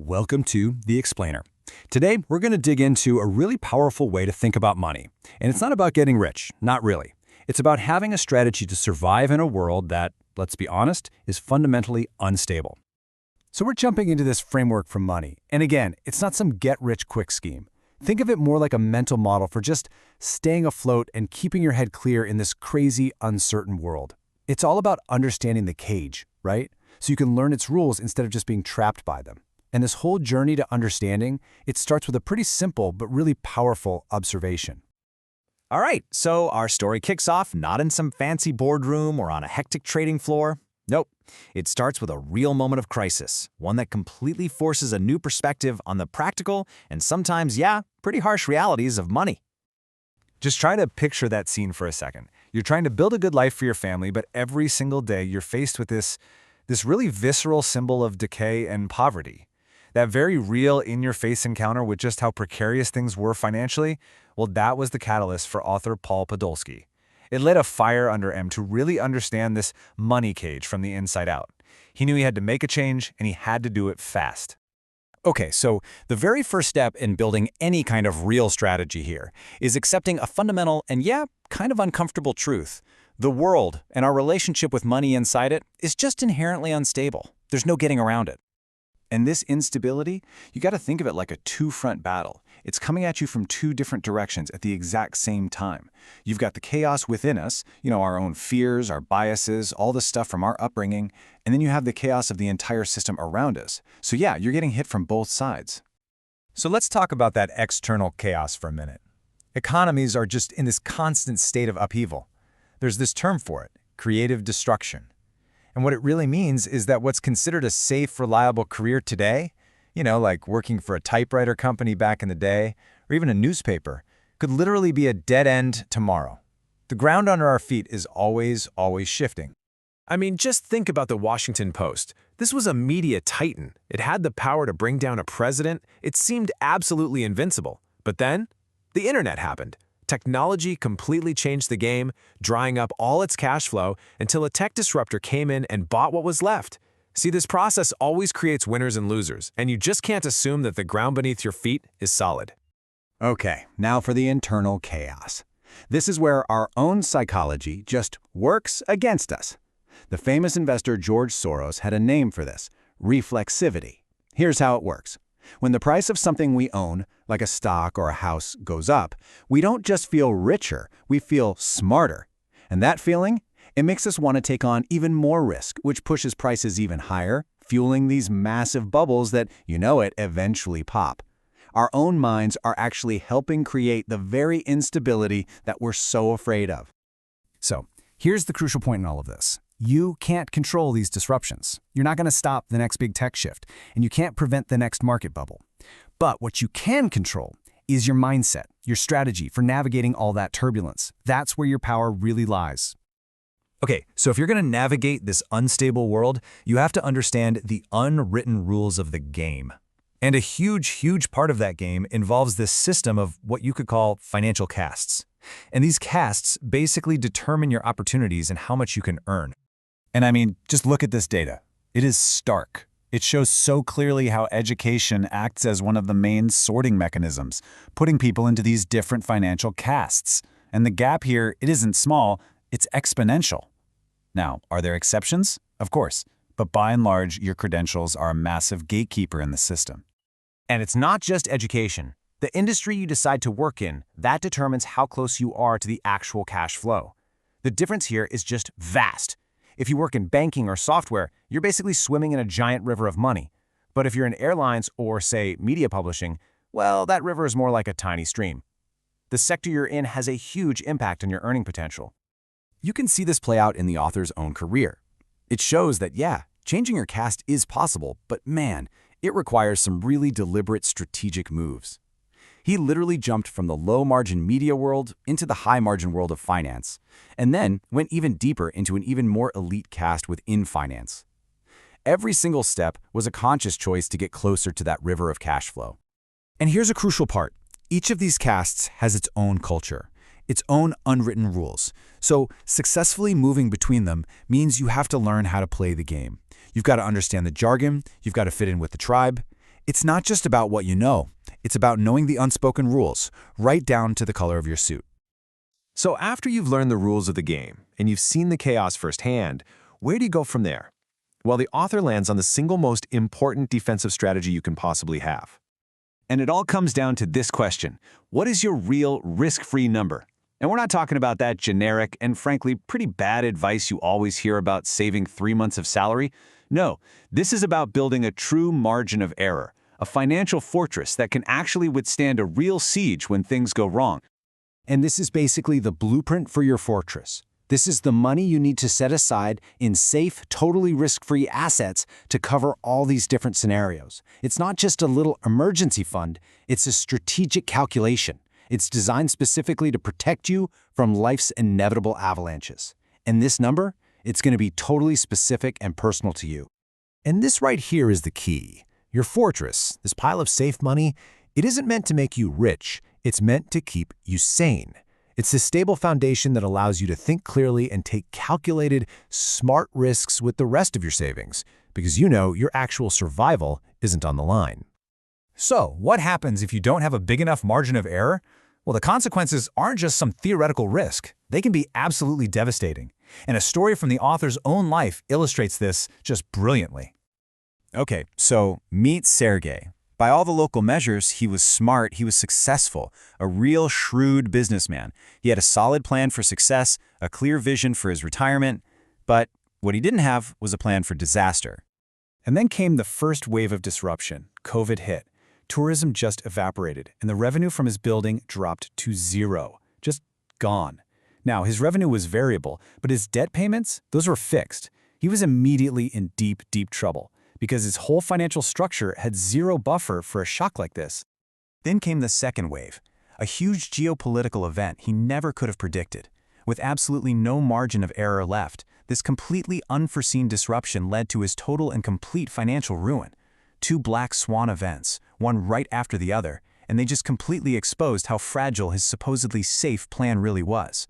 Welcome to The Explainer. Today, we're going to dig into a really powerful way to think about money. And it's not about getting rich, not really. It's about having a strategy to survive in a world that, let's be honest, is fundamentally unstable. So we're jumping into this framework for money. And again, it's not some get-rich-quick scheme. Think of it more like a mental model for just staying afloat and keeping your head clear in this crazy, uncertain world. It's all about understanding the cage, right? So you can learn its rules instead of just being trapped by them. And this whole journey to understanding, it starts with a pretty simple but really powerful observation. All right, so our story kicks off not in some fancy boardroom or on a hectic trading floor. Nope, it starts with a real moment of crisis, one that completely forces a new perspective on the practical and sometimes, pretty harsh realities of money. Just try to picture that scene for a second. You're trying to build a good life for your family, but every single day you're faced with this really visceral symbol of decay and poverty. That very real, in-your-face encounter with just how precarious things were financially, well, that was the catalyst for author Paul Podolsky. It lit a fire under him to really understand this money cage from the inside out. He knew he had to make a change, and he had to do it fast. Okay, so the very first step in building any kind of real strategy here is accepting a fundamental and kind of uncomfortable truth. The world and our relationship with money inside it is just inherently unstable. There's no getting around it. And this instability, you got to think of it like a two-front battle. It's coming at you from two different directions at the exact same time. You've got the chaos within us, our own fears, our biases, all the stuff from our upbringing, and then you have the chaos of the entire system around us. So you're getting hit from both sides. So let's talk about that external chaos for a minute. Economies are just in this constant state of upheaval. There's this term for it, creative destruction. And what it really means is that what's considered a safe, reliable career today, like working for a typewriter company back in the day, or even a newspaper, could literally be a dead end tomorrow. The ground under our feet is always shifting. I mean, just think about the Washington Post. This was a media titan. It had the power to bring down a president. It seemed absolutely invincible. But then, the internet happened. Technology completely changed the game, drying up all its cash flow until a tech disruptor came in and bought what was left. See, this process always creates winners and losers, and you just can't assume that the ground beneath your feet is solid. Okay, now for the internal chaos. This is where our own psychology just works against us. The famous investor George Soros had a name for this, reflexivity. Here's how it works. When the price of something we own, like a stock or a house, goes up, we don't just feel richer, we feel smarter. And that feeling, it makes us want to take on even more risk, which pushes prices even higher, fueling these massive bubbles that, eventually pop. Our own minds are actually helping create the very instability that we're so afraid of. So, here's the crucial point in all of this. You can't control these disruptions. You're not going to stop the next big tech shift, and you can't prevent the next market bubble. But what you can control is your mindset, your strategy for navigating all that turbulence. That's where your power really lies. Okay, so if you're going to navigate this unstable world, you have to understand the unwritten rules of the game. And a huge part of that game involves this system of what you could call financial castes. And these castes basically determine your opportunities and how much you can earn. And I mean, just look at this data. It is stark. It shows so clearly how education acts as one of the main sorting mechanisms, putting people into these different financial castes. And the gap here, it isn't small, it's exponential. Now, are there exceptions? Of course. But by and large, your credentials are a massive gatekeeper in the system. And it's not just education. The industry you decide to work in, that determines how close you are to the actual cash flow. The difference here is just vast. If you work in banking or software, you're basically swimming in a giant river of money. But if you're in airlines or, say, media publishing, well, that river is more like a tiny stream. The sector you're in has a huge impact on your earning potential. You can see this play out in the author's own career. It shows that, changing your caste is possible, but man, it requires some really deliberate strategic moves. He literally jumped from the low-margin media world into the high-margin world of finance, and then went even deeper into an even more elite caste within finance. Every single step was a conscious choice to get closer to that river of cash flow. And here's a crucial part. Each of these castes has its own culture, its own unwritten rules. So successfully moving between them means you have to learn how to play the game. You've got to understand the jargon, you've got to fit in with the tribe. It's not just about what you know. It's about knowing the unspoken rules, right down to the color of your suit. So after you've learned the rules of the game and you've seen the chaos firsthand, where do you go from there? Well, the author lands on the single most important defensive strategy you can possibly have. And it all comes down to this question: what is your real risk-free number? And we're not talking about that generic and frankly pretty bad advice you always hear about saving 3 months of salary. No, this is about building a true margin of error, a financial fortress that can actually withstand a real siege when things go wrong. And this is basically the blueprint for your fortress. This is the money you need to set aside in safe, totally risk-free assets to cover all these different scenarios. It's not just a little emergency fund, it's a strategic calculation. It's designed specifically to protect you from life's inevitable avalanches. And this number, it's going to be totally specific and personal to you. And this right here is the key. Your fortress, this pile of safe money, it isn't meant to make you rich. It's meant to keep you sane. It's the stable foundation that allows you to think clearly and take calculated, smart risks with the rest of your savings, because you know your actual survival isn't on the line. So, what happens if you don't have a big enough margin of error? Well, the consequences aren't just some theoretical risk. They can be absolutely devastating. And a story from the author's own life illustrates this just brilliantly. Okay, so meet Sergey. By all the local measures, he was smart, he was successful, a real shrewd businessman. He had a solid plan for success, a clear vision for his retirement, but what he didn't have was a plan for disaster. And then came the first wave of disruption. COVID hit. Tourism just evaporated, and the revenue from his building dropped to zero. Just gone. Now, his revenue was variable, but his debt payments, those were fixed. He was immediately in deep, deep trouble, because his whole financial structure had zero buffer for a shock like this. Then came the second wave, a huge geopolitical event he never could have predicted. With absolutely no margin of error left, this completely unforeseen disruption led to his total and complete financial ruin. 2 black swan events, one right after the other, and they just completely exposed how fragile his supposedly safe plan really was.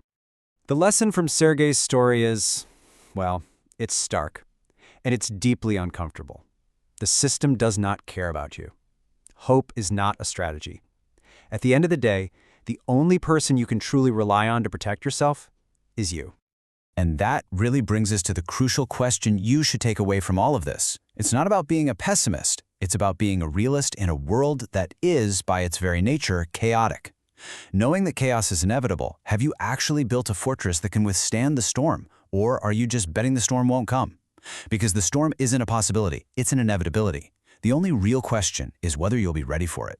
The lesson from Sergey's story is, well, it's stark. And it's deeply uncomfortable. The system does not care about you. Hope is not a strategy. At the end of the day, the only person you can truly rely on to protect yourself is you. And that really brings us to the crucial question you should take away from all of this. It's not about being a pessimist. It's about being a realist in a world that is, by its very nature, chaotic. Knowing that chaos is inevitable, have you actually built a fortress that can withstand the storm? Or are you just betting the storm won't come? Because the storm isn't a possibility, it's an inevitability. The only real question is whether you'll be ready for it.